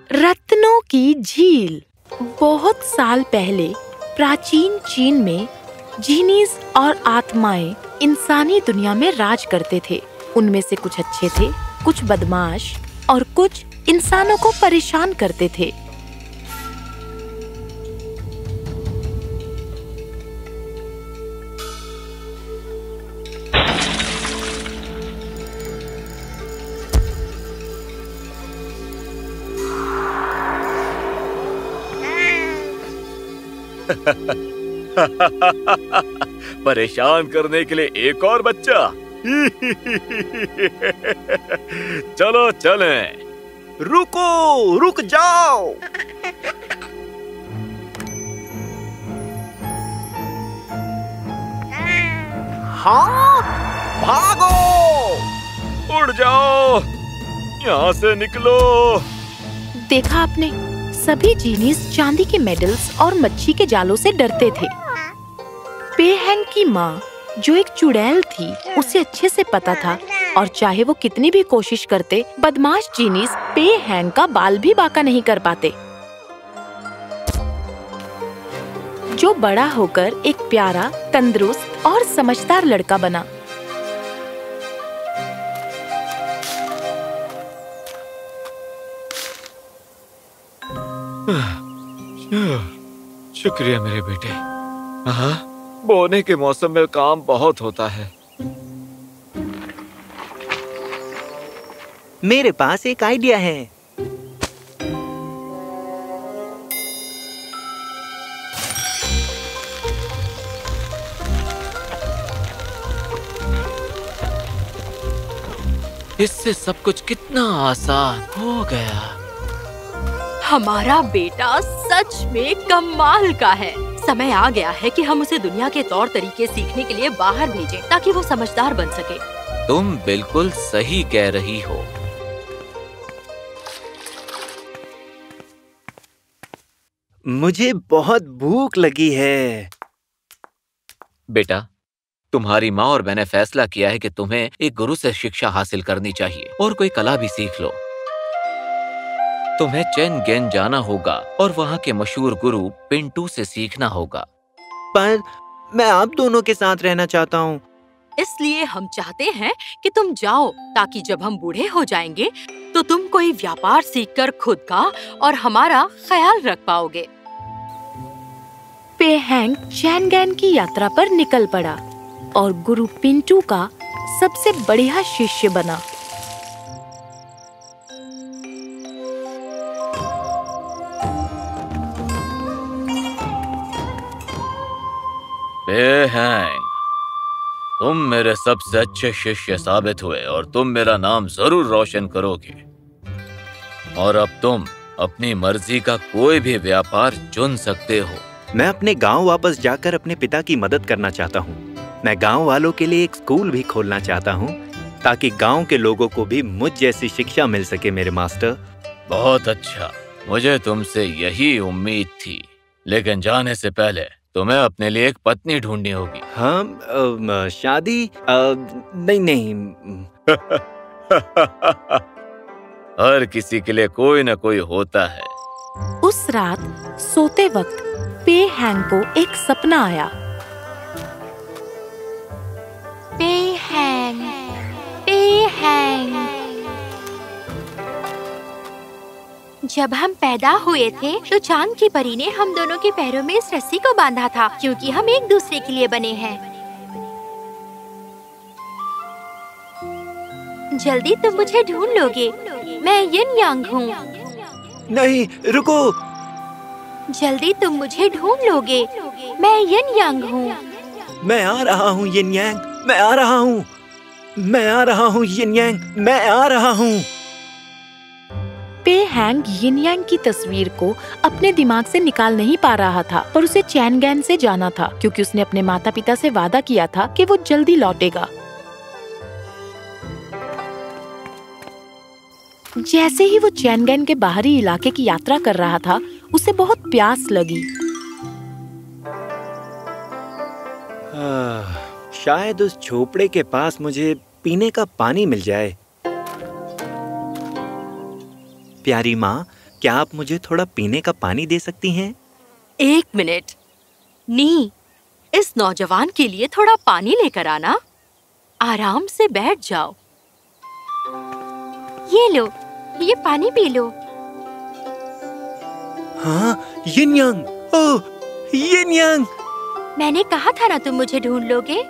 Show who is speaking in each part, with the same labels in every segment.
Speaker 1: रत्नों की झील। बहुत साल पहले प्राचीन चीन में जीनीज और आत्माएं इंसानी दुनिया में राज करते थे। उनमें से कुछ अच्छे थे, कुछ बदमाश और कुछ इंसानों को परेशान करते थे।
Speaker 2: परेशान करने के लिए एक और बच्चा। चलो चलें।
Speaker 3: रुको, रुक जाओ। हाँ, भागो।
Speaker 2: उड़ जाओ, यहाँ से निकलो।
Speaker 1: देखा आपने, सभी जीनीज चांदी के मेडल्स और मच्छी के जालों से डरते थे। पे हैंग की माँ, जो एक चुड़ैल थी, उसे अच्छे से पता था और चाहे वो कितनी भी कोशिश करते, बदमाश जीनीज पे हैंग का बाल भी बांका नहीं कर पाते। जो बड़ा होकर एक प्यारा, तंदुरुस्त और समझदार लड़का बना।
Speaker 2: शुक्रिया मेरे बेटे। हाँ, बोने के मौसम में काम बहुत होता है।
Speaker 3: मेरे पास एक आइडिया है।
Speaker 2: इससे सब कुछ कितना आसान हो गया।
Speaker 4: हमारा बेटा सच में कमाल का है। समय आ गया है कि हम उसे दुनिया के तौर तरीके सीखने के लिए बाहर भेजें, ताकि वो समझदार बन सके।
Speaker 2: तुम बिल्कुल सही कह रही हो।
Speaker 3: मुझे बहुत भूख लगी है।
Speaker 2: बेटा, तुम्हारी माँ और मैंने फैसला किया है कि तुम्हें एक गुरु से शिक्षा हासिल करनी चाहिए और कोई कला भी सीख लो। तुम्हें चेन गेन जाना होगा और वहाँ के मशहूर गुरु पिंटू से सीखना होगा।
Speaker 3: पर मैं आप दोनों के साथ रहना चाहता हूँ।
Speaker 4: इसलिए हम चाहते हैं कि तुम जाओ, ताकि जब हम बूढ़े हो जाएंगे तो तुम कोई व्यापार सीखकर खुद का और हमारा ख्याल रख पाओगे।
Speaker 1: पे हैंग चैनगैन की यात्रा पर निकल पड़ा और गुरु पिंटू का सबसे बढ़िया शिष्य बना।
Speaker 2: पे हैंग, तुम मेरे सबसे अच्छे शिष्य साबित हुए और तुम मेरा नाम जरूर रोशन करोगे। और अब तुम अपनी मर्जी का कोई भी व्यापार चुन सकते हो।
Speaker 3: मैं अपने गांव वापस जाकर अपने पिता की मदद करना चाहता हूँ। मैं गांव वालों के लिए एक स्कूल भी खोलना चाहता हूँ, ताकि गांव के लोगों को भी मुझ जैसी शिक्षा मिल सके। मेरे मास्टर।
Speaker 2: बहुत अच्छा, मुझे तुमसे यही उम्मीद थी। लेकिन जाने से पहले तुम्हें अपने लिए एक पत्नी ढूंढनी होगी।
Speaker 3: हाँ, शादी? नहीं।
Speaker 2: हर किसी के लिए कोई न कोई होता है।
Speaker 1: उस रात सोते वक्त पे हैंग को एक सपना आया।
Speaker 4: पे हैंग, पे हैंग। जब हम पैदा हुए थे तो चांद की परी ने हम दोनों के पैरों में इस रस्सी को बांधा था, क्योंकि हम एक दूसरे के लिए बने हैं। जल्दी तुम मुझे ढूंढ लोगे। मैं यिन यांग हूँ।
Speaker 3: नहीं, रुको।
Speaker 4: जल्दी तुम मुझे ढूंढ लोगे। मैं यिन यांग हूँ।
Speaker 3: मैं आ रहा हूँ यिन यांग। मैं आ रहा हूँ। मैं आ रहा हूँ यिन यांग। मैं आ रहा हूँ।
Speaker 1: पे हैंग यिन यांग की तस्वीर को अपने दिमाग से निकाल नहीं पा रहा था, पर उसे चैनगैन से जाना था, क्योंकि उसने अपने माता पिता से वादा किया था कि वो जल्दी लौटेगा। जैसे ही वो चैनगैन के बाहरी इलाके की यात्रा कर रहा था, उसे बहुत प्यास लगी।
Speaker 3: शायद उस झोपड़े के पास मुझे पीने का पानी मिल जाए। प्यारी माँ, क्या आप मुझे थोड़ा पीने का पानी दे सकती हैं?
Speaker 4: 1 मिनट। नी, इस नौजवान के लिए थोड़ा पानी लेकर आना। आराम से बैठ जाओ। ये लो, ये पानी पी लो।
Speaker 3: हाँ, यिन यांग, ओह, यिन यांग।
Speaker 4: मैंने कहा था ना तुम मुझे ढूंढ लोगे।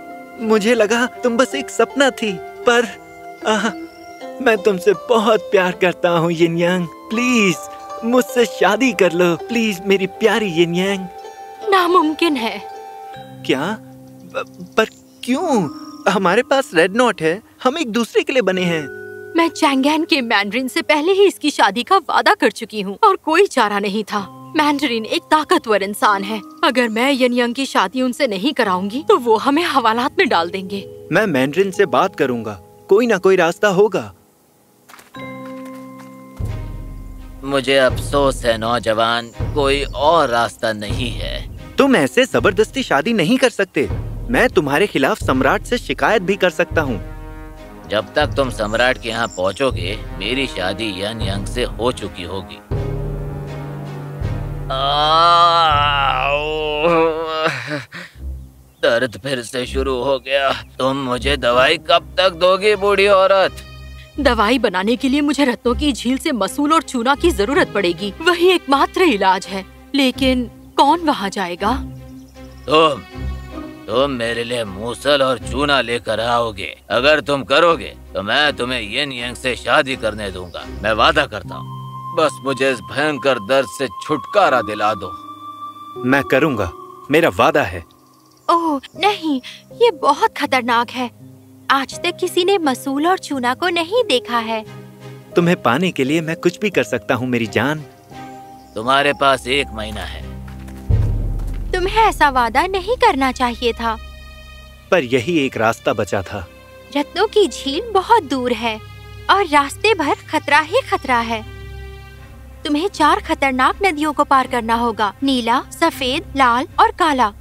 Speaker 3: मुझे लगा तुम बस एक सपना थी, पर मैं तुमसे बहुत प्यार करता हूँ यिन यांग। प्लीज मुझसे शादी कर लो, प्लीज मेरी प्यारी यिन यांग।
Speaker 4: नामुमकिन है।
Speaker 3: क्या? पर क्यों? हमारे पास रेड नोट है, हम एक दूसरे के लिए बने हैं।
Speaker 4: मैं चैंगैन के मैंडरिन से पहले ही इसकी शादी का वादा कर चुकी हूँ और कोई चारा नहीं था। मैंडरिन एक ताकतवर इंसान है। अगर मैं यिन यांग की शादी उनसे नहीं कराऊंगी तो वो हमें हवालात में डाल देंगे।
Speaker 3: मैं मैंडरिन से बात करूंगा, कोई ना कोई रास्ता होगा।
Speaker 2: मुझे अफसोस है नौजवान, कोई और रास्ता नहीं है।
Speaker 3: तुम ऐसे जबरदस्ती शादी नहीं कर सकते। मैं तुम्हारे खिलाफ सम्राट से शिकायत भी कर सकता हूँ।
Speaker 2: जब तक तुम सम्राट के यहाँ पहुँचोगे, मेरी शादी यिन यांग से हो चुकी होगी। दर्द फिर से शुरू हो गया। तुम मुझे दवाई कब तक दोगी बूढ़ी औरत?
Speaker 4: दवाई बनाने के लिए मुझे रत्नों की झील से मसूल और चूना की जरूरत पड़ेगी। वही एकमात्र इलाज है। लेकिन कौन वहाँ जाएगा?
Speaker 2: तुम मेरे लिए मूसल और चूना लेकर आओगे। अगर तुम करोगे तो मैं तुम्हें यिन यांग से शादी करने दूंगा। मैं वादा करता हूँ। बस मुझे इस भयंकर दर्द से छुटकारा दिला दो।
Speaker 3: मैं करूँगा, मेरा वादा है।
Speaker 4: ओह नहीं, ये बहुत खतरनाक है। आज तक किसी ने मसूल और चूना को नहीं देखा है।
Speaker 3: तुम्हें पाने के लिए मैं कुछ भी कर सकता हूँ मेरी जान।
Speaker 2: तुम्हारे पास 1 महीना है।
Speaker 4: तुम्हें ऐसा वादा नहीं करना चाहिए था।
Speaker 3: पर यही एक रास्ता बचा था।
Speaker 4: रत्नों की झील बहुत दूर है और रास्ते भर खतरा ही खतरा है। तुम्हें 4 खतरनाक नदियों को पार करना होगा, नीला, सफेद, लाल और काला।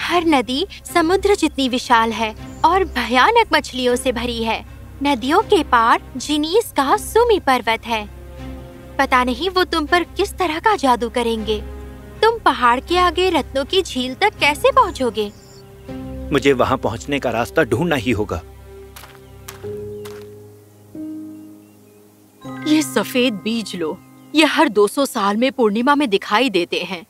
Speaker 4: हर नदी समुद्र जितनी विशाल है और भयानक मछलियों से भरी है। नदियों के पार जिनीस का सुमी पर्वत है। पता नहीं वो तुम पर किस तरह का जादू करेंगे। तुम पहाड़ के आगे रत्नों की झील तक कैसे पहुँचोगे?
Speaker 3: मुझे वहाँ पहुँचने का रास्ता ढूंढना ही होगा।
Speaker 4: ये सफेद बीज लो। ये हर 200 साल में पूर्णिमा में दिखाई देते हैं।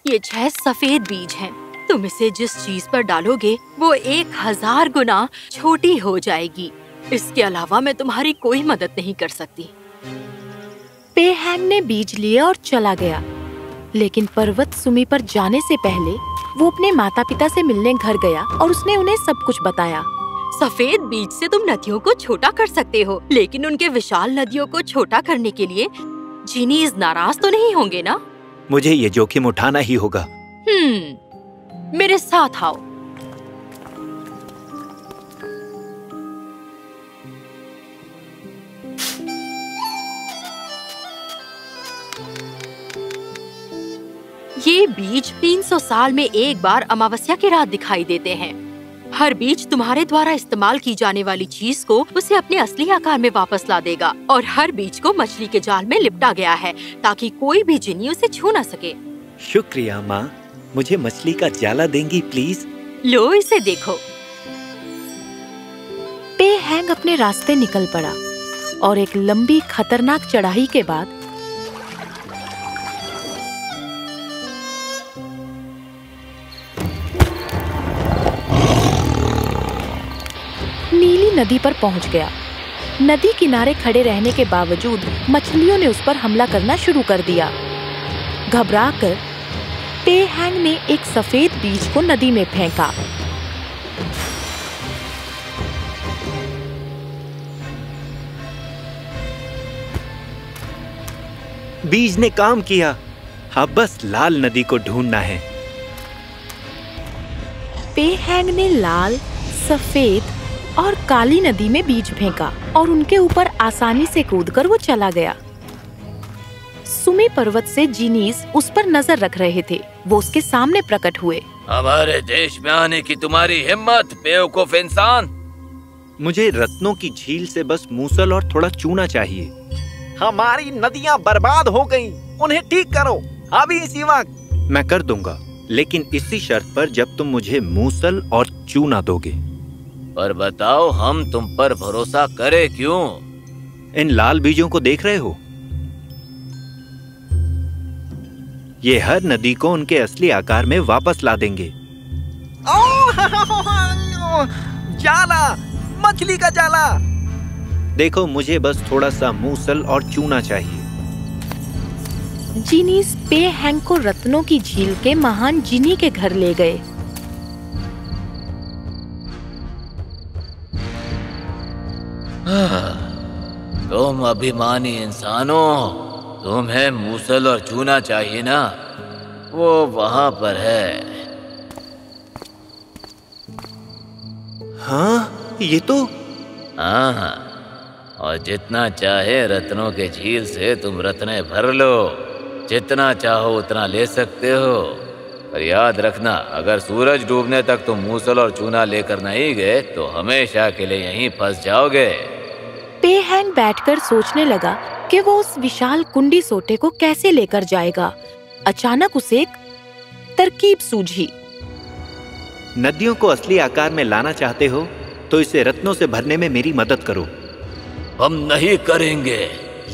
Speaker 4: ये 6 सफेद बीज हैं। तुम इसे जिस चीज पर डालोगे वो 1000 गुना छोटी हो जाएगी। इसके अलावा मैं तुम्हारी कोई मदद नहीं कर सकती।
Speaker 1: पे हैंग ने बीज लिए और चला गया। लेकिन पर्वत सुमी पर जाने से पहले वो अपने माता पिता से मिलने घर गया और उसने उन्हें सब कुछ बताया।
Speaker 4: सफेद बीज से तुम नदियों को छोटा कर सकते हो, लेकिन उनके विशाल नदियों को छोटा करने के लिए जीनीज नाराज तो नहीं होंगे ना?
Speaker 3: मुझे ये जोखिम उठाना ही होगा।
Speaker 4: मेरे साथ आओ। ये बीज 300 साल में एक बार अमावस्या की रात दिखाई देते हैं। हर बीज तुम्हारे द्वारा इस्तेमाल की जाने वाली चीज को उसे अपने असली आकार में वापस ला देगा। और हर बीज को मछली के जाल में लिपटा गया है ताकि कोई भी जिन्नी उसे छू न सके।
Speaker 3: शुक्रिया माँ, मुझे मछली का जाला देंगी प्लीज?
Speaker 4: लो इसे देखो।
Speaker 1: पे हैंग अपने रास्ते निकल पड़ा और एक लंबी खतरनाक चढ़ाई के बाद नीली नदी पर पहुंच गया। नदी किनारे खड़े रहने के बावजूद मछलियों ने उस पर हमला करना शुरू कर दिया। घबराकर पे हैंग ने एक सफेद बीज को नदी में फेंका।
Speaker 3: बीज ने काम किया। अब बस लाल नदी को ढूंढना है।
Speaker 1: पे हैंग ने लाल, सफेद और काली नदी में बीज फेंका और उनके ऊपर आसानी से कूदकर वो चला गया। सुमी पर्वत से जीनीज उस पर नजर रख रहे थे। वो उसके सामने प्रकट हुए।
Speaker 2: हमारे देश में आने की तुम्हारी हिम्मत, बेवकूफ इंसान।
Speaker 3: मुझे रत्नों की झील से बस मूसल और थोड़ा चूना चाहिए। हमारी नदियाँ बर्बाद हो गईं। उन्हें ठीक करो अभी इसी वक्त। मैं कर दूंगा, लेकिन इसी शर्त पर जब तुम मुझे मूसल और चूना दोगे।
Speaker 2: पर बताओ, हम तुम पर भरोसा करें क्यों?
Speaker 3: इन लाल बीजों को देख रहे हो? ये हर नदी को उनके असली आकार में वापस ला देंगे। जाला, मछली का जाला। देखो, मुझे बस थोड़ा सा मूसल और चूना चाहिए।
Speaker 1: जीनीस पे हैंक को रत्नों की झील के महान जिनी के घर ले गए।
Speaker 2: तुम अभिमानी इंसानों, तुम्हें मूसल और चूना चाहिए ना? वो वहां पर है।
Speaker 3: हाँ, ये तो।
Speaker 2: हाँ, और जितना चाहे रत्नों के झील से तुम रत्ने भर लो। जितना चाहो उतना ले सकते हो। पर याद रखना, अगर सूरज डूबने तक तुम मूसल और चूना लेकर नहीं गए तो हमेशा के लिए यहीं फंस जाओगे।
Speaker 1: पे हैंग बैठकर सोचने लगा कि वो उस विशाल कुंडी सोटे को कैसे लेकर जाएगा। अचानक उसे एक तरकीब सूझी।
Speaker 3: नदियों को असली आकार में लाना चाहते हो तो इसे रत्नों से भरने में मेरी मदद करो।
Speaker 2: हम नहीं करेंगे।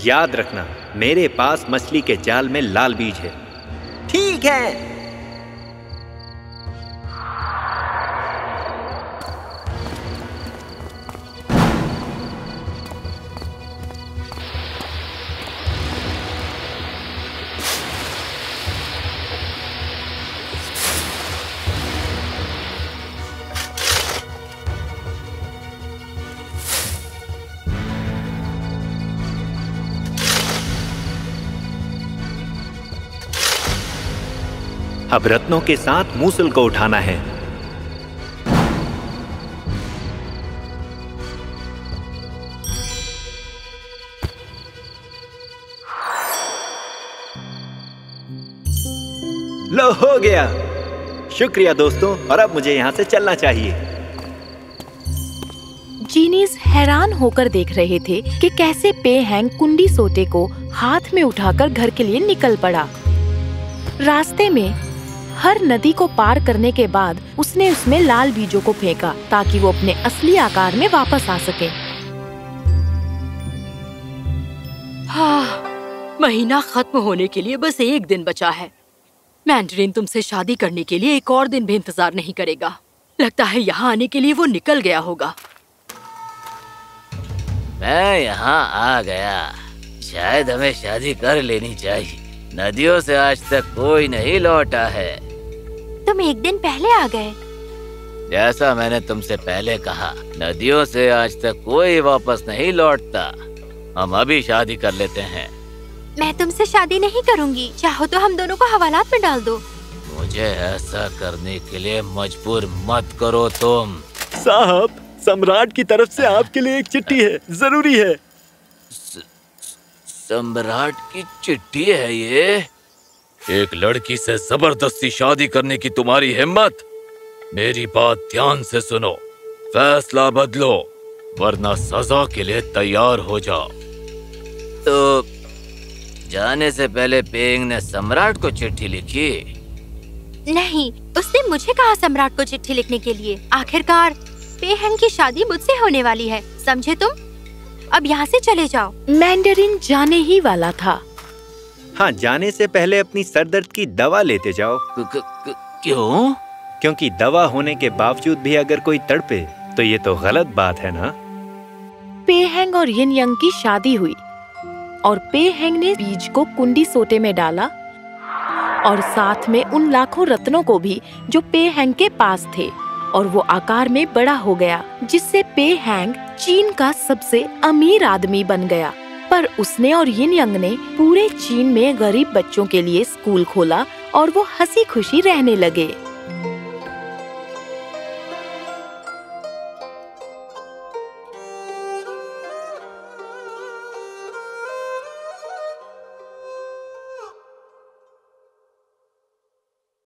Speaker 3: याद रखना, मेरे पास मछली के जाल में लाल बीज है। ठीक है। अब रत्नों के साथ मूसल को उठाना है। लो, हो गया। शुक्रिया दोस्तों, और अब मुझे यहाँ से चलना चाहिए।
Speaker 1: जीनीस हैरान होकर देख रहे थे कि कैसे पे हैंग कुंडी सोटे को हाथ में उठाकर घर के लिए निकल पड़ा। रास्ते में हर नदी को पार करने के बाद उसने उसमें लाल बीजों को फेंका ताकि वो अपने असली आकार में वापस आ सके।
Speaker 4: हाँ, महीना खत्म होने के लिए बस एक दिन बचा है। मैंडरिन तुमसे शादी करने के लिए एक और दिन भी इंतजार नहीं करेगा। लगता है यहाँ आने के लिए वो निकल गया होगा।
Speaker 2: मैं यहाँ आ गया। शायद हमें शादी कर लेनी चाहिए। नदियों से आज तक कोई नहीं लौटा है।
Speaker 5: तुम एक दिन पहले आ गए।
Speaker 2: जैसा मैंने तुमसे पहले कहा, नदियों से आज तक कोई वापस नहीं लौटता। हम अभी शादी कर लेते हैं।
Speaker 5: मैं तुमसे शादी नहीं करूंगी। चाहो तो हम दोनों को हवालात में डाल दो।
Speaker 2: मुझे ऐसा करने के लिए मजबूर मत करो तुम।
Speaker 3: साहब, सम्राट की तरफ से आपके लिए एक चिट्ठी है, जरूरी है।
Speaker 2: सम्राट की चिट्ठी है ये? एक लड़की से जबरदस्ती शादी करने की तुम्हारी हिम्मत? मेरी बात ध्यान से सुनो। फैसला बदलो वरना सजा के लिए तैयार हो जाओ। तो जाने से पहले पेंग ने सम्राट को चिट्ठी लिखी?
Speaker 5: नहीं, उसने मुझे कहा सम्राट को चिट्ठी लिखने के लिए। आखिरकार पे हैंग की शादी मुझसे होने वाली है, समझे तुम? अब यहाँ से चले जाओ।
Speaker 1: मैंडरिन जाने ही वाला था।
Speaker 3: हाँ, जाने से पहले अपनी सरदर्द की दवा लेते जाओ।
Speaker 2: क्यों?
Speaker 3: क्योंकि दवा होने के बावजूद भी अगर कोई तड़पे तो ये तो गलत बात है ना।
Speaker 1: पे हैंग और यिन यंग की शादी हुई और पे हैंग ने बीज को कुंडी सोटे में डाला और साथ में उन लाखों रत्नों को भी जो पे हैंग के पास थे, और वो आकार में बड़ा हो गया जिससे पे हैंग चीन का सबसे अमीर आदमी बन गया। पर उसने और यिन यंग ने पूरे चीन में गरीब बच्चों के लिए स्कूल खोला और वो हंसी खुशी रहने लगे।